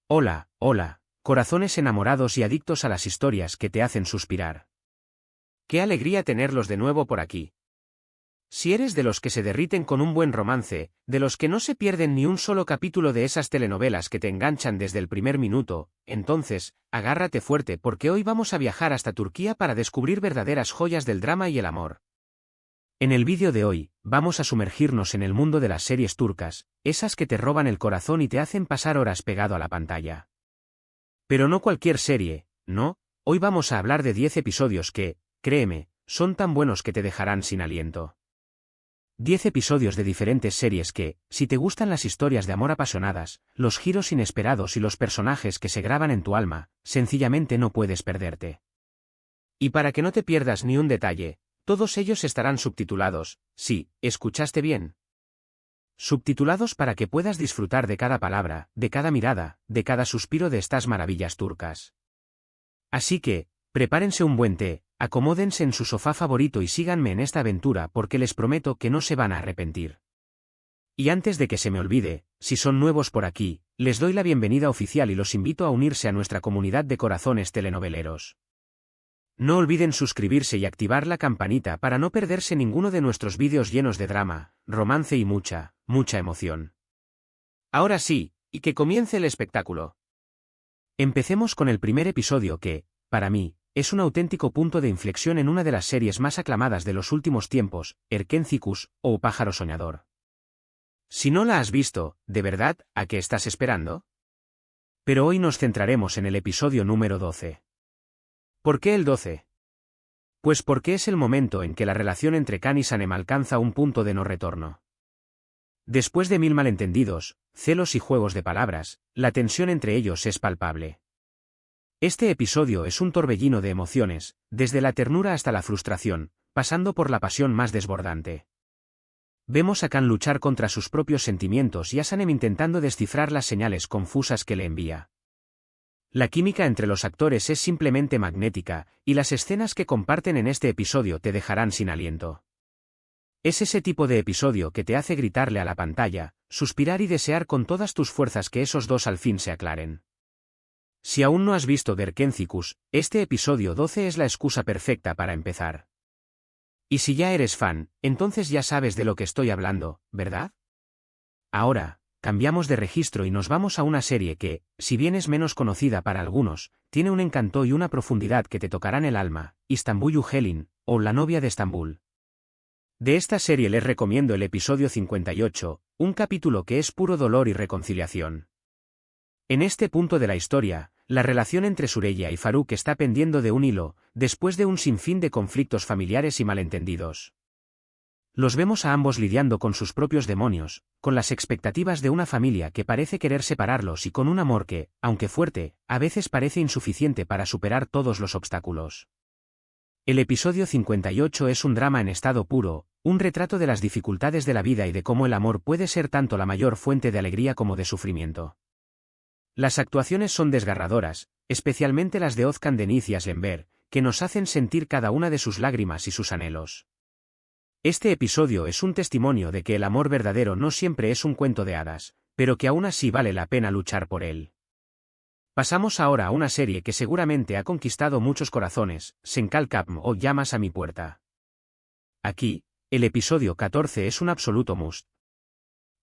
Hola, hola, corazones enamorados y adictos a las historias que te hacen suspirar. ¡Qué alegría tenerlos de nuevo por aquí! Si eres de los que se derriten con un buen romance, de los que no se pierden ni un solo capítulo de esas telenovelas que te enganchan desde el primer minuto, entonces, agárrate fuerte porque hoy vamos a viajar hasta Turquía para descubrir verdaderas joyas del drama y el amor. En el vídeo de hoy, vamos a sumergirnos en el mundo de las series turcas, esas que te roban el corazón y te hacen pasar horas pegado a la pantalla. Pero no cualquier serie, ¿no? Hoy vamos a hablar de 10 episodios que, créeme, son tan buenos que te dejarán sin aliento. 10 episodios de diferentes series que, si te gustan las historias de amor apasionadas, los giros inesperados y los personajes que se graban en tu alma, sencillamente no puedes perderte. Y para que no te pierdas ni un detalle, todos ellos estarán subtitulados, sí, escuchaste bien. Subtitulados para que puedas disfrutar de cada palabra, de cada mirada, de cada suspiro de estas maravillas turcas. Así que, prepárense un buen té, acomódense en su sofá favorito y síganme en esta aventura porque les prometo que no se van a arrepentir. Y antes de que se me olvide, si son nuevos por aquí, les doy la bienvenida oficial y los invito a unirse a nuestra comunidad de corazones telenoveleros. No olviden suscribirse y activar la campanita para no perderse ninguno de nuestros vídeos llenos de drama, romance y mucha emoción. Ahora sí, y que comience el espectáculo. Empecemos con el primer episodio que, para mí, es un auténtico punto de inflexión en una de las series más aclamadas de los últimos tiempos, Erkekcikus, o Pájaro Soñador. Si no la has visto, ¿de verdad, a qué estás esperando? Pero hoy nos centraremos en el episodio número 12. ¿Por qué el 12? Pues porque es el momento en que la relación entre Can y Sanem alcanza un punto de no retorno. Después de 1000 malentendidos, celos y juegos de palabras, la tensión entre ellos es palpable. Este episodio es un torbellino de emociones, desde la ternura hasta la frustración, pasando por la pasión más desbordante. Vemos a Can luchar contra sus propios sentimientos y a Sanem intentando descifrar las señales confusas que le envía. La química entre los actores es simplemente magnética, y las escenas que comparten en este episodio te dejarán sin aliento. Es ese tipo de episodio que te hace gritarle a la pantalla, suspirar y desear con todas tus fuerzas que esos dos al fin se aclaren. Si aún no has visto Erkekcikus, este episodio 12 es la excusa perfecta para empezar. Y si ya eres fan, entonces ya sabes de lo que estoy hablando, ¿verdad? Ahora, cambiamos de registro y nos vamos a una serie que, si bien es menos conocida para algunos, tiene un encanto y una profundidad que te tocarán el alma, Istanbul Uhelin, o La novia de Estambul. De esta serie les recomiendo el episodio 58, un capítulo que es puro dolor y reconciliación. En este punto de la historia, la relación entre Süreyya y Faruk está pendiendo de un hilo, después de un sinfín de conflictos familiares y malentendidos. Los vemos a ambos lidiando con sus propios demonios, con las expectativas de una familia que parece querer separarlos y con un amor que, aunque fuerte, a veces parece insuficiente para superar todos los obstáculos. El episodio 58 es un drama en estado puro, un retrato de las dificultades de la vida y de cómo el amor puede ser tanto la mayor fuente de alegría como de sufrimiento. Las actuaciones son desgarradoras, especialmente las de Özkan Deniz y Aslenber, que nos hacen sentir cada una de sus lágrimas y sus anhelos. Este episodio es un testimonio de que el amor verdadero no siempre es un cuento de hadas, pero que aún así vale la pena luchar por él. Pasamos ahora a una serie que seguramente ha conquistado muchos corazones, Senkal Kapm o Llamas a mi puerta. Aquí, el episodio 14 es un absoluto must.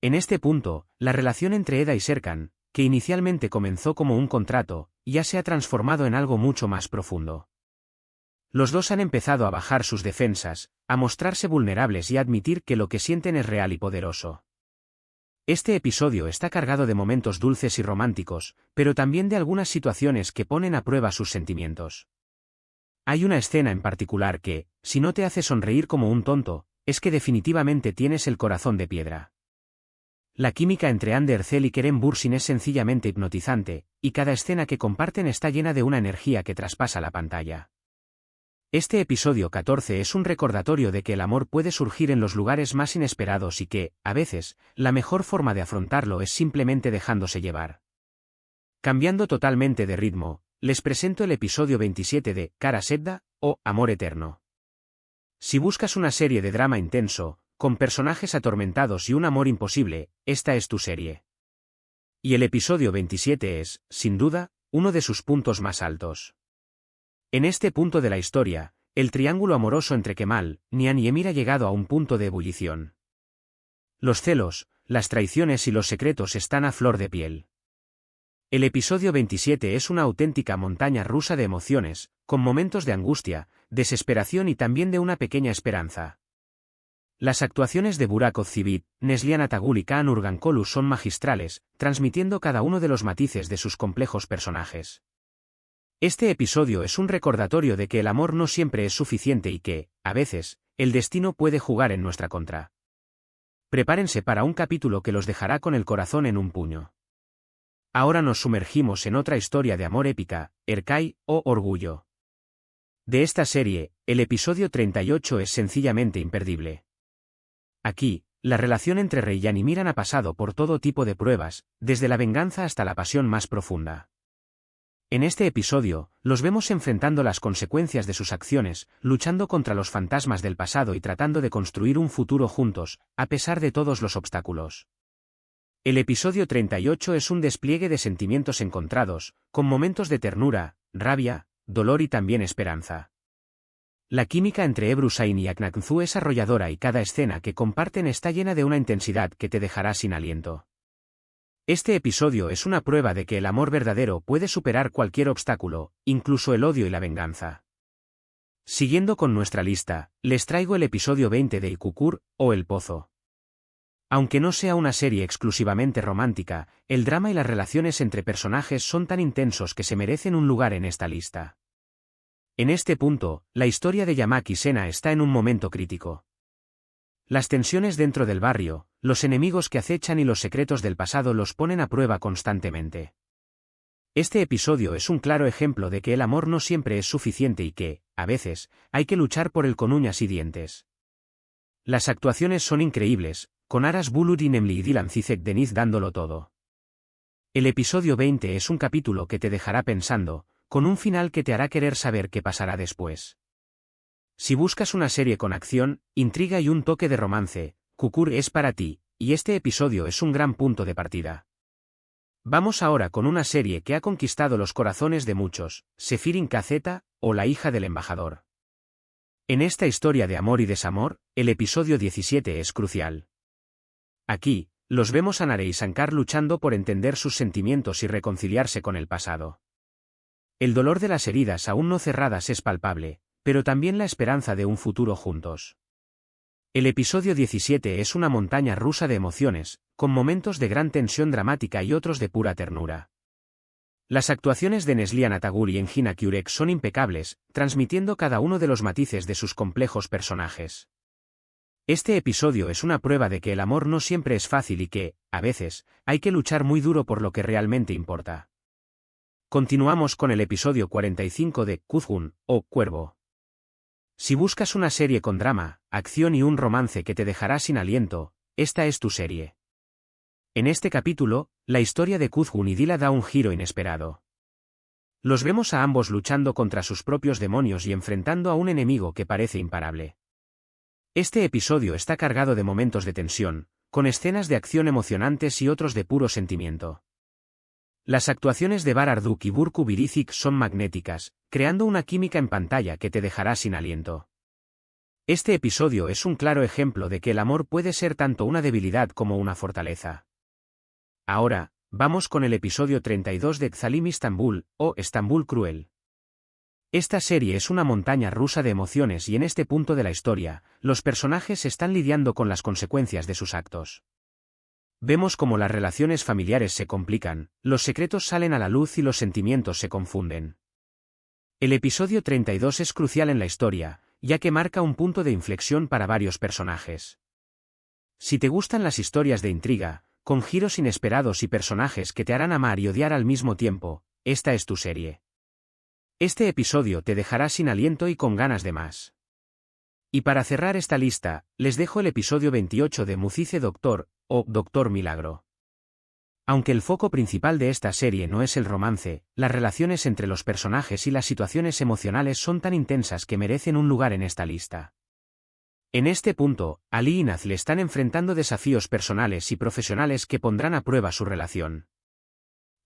En este punto, la relación entre Eda y Serkan, que inicialmente comenzó como un contrato, ya se ha transformado en algo mucho más profundo. Los dos han empezado a bajar sus defensas, a mostrarse vulnerables y a admitir que lo que sienten es real y poderoso. Este episodio está cargado de momentos dulces y románticos, pero también de algunas situaciones que ponen a prueba sus sentimientos. Hay una escena en particular que, si no te hace sonreír como un tonto, es que definitivamente tienes el corazón de piedra. La química entre Hande Erçel y Kerem Bürsin es sencillamente hipnotizante, y cada escena que comparten está llena de una energía que traspasa la pantalla. Este episodio 14 es un recordatorio de que el amor puede surgir en los lugares más inesperados y que, a veces, la mejor forma de afrontarlo es simplemente dejándose llevar. Cambiando totalmente de ritmo, les presento el episodio 27 de Kara Sevda, o Amor Eterno. Si buscas una serie de drama intenso, con personajes atormentados y un amor imposible, esta es tu serie. Y el episodio 27 es, sin duda, uno de sus puntos más altos. En este punto de la historia, el triángulo amoroso entre Kemal, Nian y Emir ha llegado a un punto de ebullición. Los celos, las traiciones y los secretos están a flor de piel. El episodio 27 es una auténtica montaña rusa de emociones, con momentos de angustia, desesperación y también de una pequeña esperanza. Las actuaciones de Burak Özçivit, Neslihan Atagul y Kaan Urgankolu son magistrales, transmitiendo cada uno de los matices de sus complejos personajes. Este episodio es un recordatorio de que el amor no siempre es suficiente y que, a veces, el destino puede jugar en nuestra contra. Prepárense para un capítulo que los dejará con el corazón en un puño. Ahora nos sumergimos en otra historia de amor épica, Erkay, o Orgullo. De esta serie, el episodio 38 es sencillamente imperdible. Aquí, la relación entre Reyyan y Miran ha pasado por todo tipo de pruebas, desde la venganza hasta la pasión más profunda. En este episodio, los vemos enfrentando las consecuencias de sus acciones, luchando contra los fantasmas del pasado y tratando de construir un futuro juntos, a pesar de todos los obstáculos. El episodio 38 es un despliegue de sentimientos encontrados, con momentos de ternura, rabia, dolor y también esperanza. La química entre Ebru Şahin y Aknakzu es arrolladora y cada escena que comparten está llena de una intensidad que te dejará sin aliento. Este episodio es una prueba de que el amor verdadero puede superar cualquier obstáculo, incluso el odio y la venganza. Siguiendo con nuestra lista, les traigo el episodio 20 de Ikukur, o El Pozo. Aunque no sea una serie exclusivamente romántica, el drama y las relaciones entre personajes son tan intensos que se merecen un lugar en esta lista. En este punto, la historia de Yamak y Sena está en un momento crítico. Las tensiones dentro del barrio, los enemigos que acechan y los secretos del pasado los ponen a prueba constantemente. Este episodio es un claro ejemplo de que el amor no siempre es suficiente y que, a veces, hay que luchar por él con uñas y dientes. Las actuaciones son increíbles, con Aras Bulut y Nemli y Dilan Cizek Deniz dándolo todo. El episodio 20 es un capítulo que te dejará pensando, con un final que te hará querer saber qué pasará después. Si buscas una serie con acción, intriga y un toque de romance, Kukur es para ti, y este episodio es un gran punto de partida. Vamos ahora con una serie que ha conquistado los corazones de muchos, Sefirin Kazeta, o La hija del embajador. En esta historia de amor y desamor, el episodio 17 es crucial. Aquí, los vemos a Nare y Shankar luchando por entender sus sentimientos y reconciliarse con el pasado. El dolor de las heridas aún no cerradas es palpable, pero también la esperanza de un futuro juntos. El episodio 17 es una montaña rusa de emociones, con momentos de gran tensión dramática y otros de pura ternura. Las actuaciones de Neslihan Atagul y Engin Akyurek son impecables, transmitiendo cada uno de los matices de sus complejos personajes. Este episodio es una prueba de que el amor no siempre es fácil y que, a veces, hay que luchar muy duro por lo que realmente importa. Continuamos con el episodio 45 de Kuzgun, o Cuervo. Si buscas una serie con drama, acción y un romance que te dejará sin aliento, esta es tu serie. En este capítulo, la historia de Kuzgun y Dila da un giro inesperado. Los vemos a ambos luchando contra sus propios demonios y enfrentando a un enemigo que parece imparable. Este episodio está cargado de momentos de tensión, con escenas de acción emocionantes y otros de puro sentimiento. Las actuaciones de Bararduk y Burku Birizik son magnéticas, creando una química en pantalla que te dejará sin aliento. Este episodio es un claro ejemplo de que el amor puede ser tanto una debilidad como una fortaleza. Ahora, vamos con el episodio 32 de Zalim Istanbul, o Estambul Cruel. Esta serie es una montaña rusa de emociones y en este punto de la historia, los personajes están lidiando con las consecuencias de sus actos. Vemos cómo las relaciones familiares se complican, los secretos salen a la luz y los sentimientos se confunden. El episodio 32 es crucial en la historia, ya que marca un punto de inflexión para varios personajes. Si te gustan las historias de intriga, con giros inesperados y personajes que te harán amar y odiar al mismo tiempo, esta es tu serie. Este episodio te dejará sin aliento y con ganas de más. Y para cerrar esta lista, les dejo el episodio 28 de Muzice Doctor, o Doctor Milagro. Aunque el foco principal de esta serie no es el romance, las relaciones entre los personajes y las situaciones emocionales son tan intensas que merecen un lugar en esta lista. En este punto, Ali y Nazle están enfrentando desafíos personales y profesionales que pondrán a prueba su relación.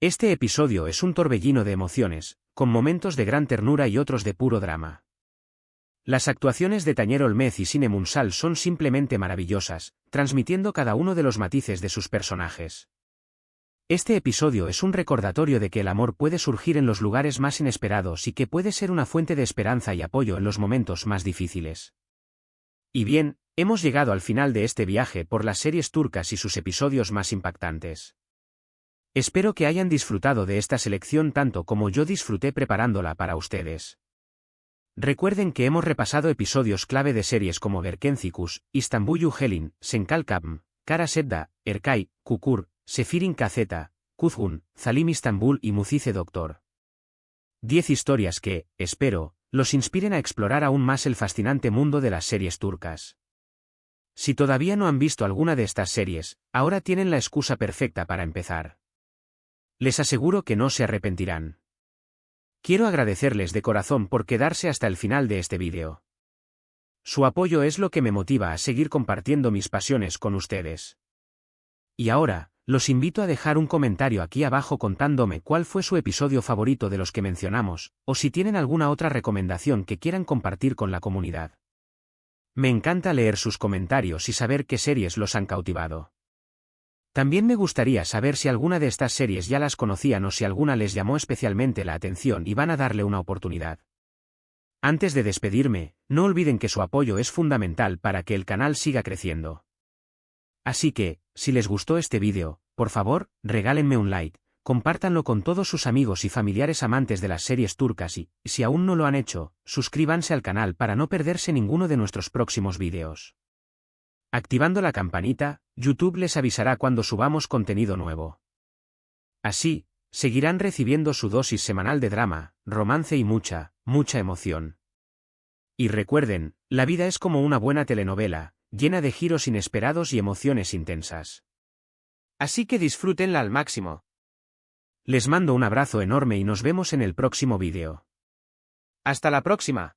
Este episodio es un torbellino de emociones, con momentos de gran ternura y otros de puro drama. Las actuaciones de Tañer Olmez y Sine Munsal son simplemente maravillosas, transmitiendo cada uno de los matices de sus personajes. Este episodio es un recordatorio de que el amor puede surgir en los lugares más inesperados y que puede ser una fuente de esperanza y apoyo en los momentos más difíciles. Y bien, hemos llegado al final de este viaje por las series turcas y sus episodios más impactantes. Espero que hayan disfrutado de esta selección tanto como yo disfruté preparándola para ustedes. Recuerden que hemos repasado episodios clave de series como Berkencikus, Istanbul Helin, Senkalkapm, Kara Sevda, Erkay, Kukur, Sefirin Kazeta, Kuzgun, Zalim Istanbul y Mucize Doctor. 10 historias que, espero, los inspiren a explorar aún más el fascinante mundo de las series turcas. Si todavía no han visto alguna de estas series, ahora tienen la excusa perfecta para empezar. Les aseguro que no se arrepentirán. Quiero agradecerles de corazón por quedarse hasta el final de este vídeo. Su apoyo es lo que me motiva a seguir compartiendo mis pasiones con ustedes. Y ahora, los invito a dejar un comentario aquí abajo contándome cuál fue su episodio favorito de los que mencionamos, o si tienen alguna otra recomendación que quieran compartir con la comunidad. Me encanta leer sus comentarios y saber qué series los han cautivado. También me gustaría saber si alguna de estas series ya las conocían o si alguna les llamó especialmente la atención y van a darle una oportunidad. Antes de despedirme, no olviden que su apoyo es fundamental para que el canal siga creciendo. Así que, si les gustó este vídeo, por favor, regálenme un like, compártanlo con todos sus amigos y familiares amantes de las series turcas y, si aún no lo han hecho, suscríbanse al canal para no perderse ninguno de nuestros próximos vídeos. Activando la campanita, YouTube les avisará cuando subamos contenido nuevo. Así, seguirán recibiendo su dosis semanal de drama, romance y mucha emoción. Y recuerden, la vida es como una buena telenovela, llena de giros inesperados y emociones intensas. Así que disfrútenla al máximo. Les mando un abrazo enorme y nos vemos en el próximo vídeo. ¡Hasta la próxima!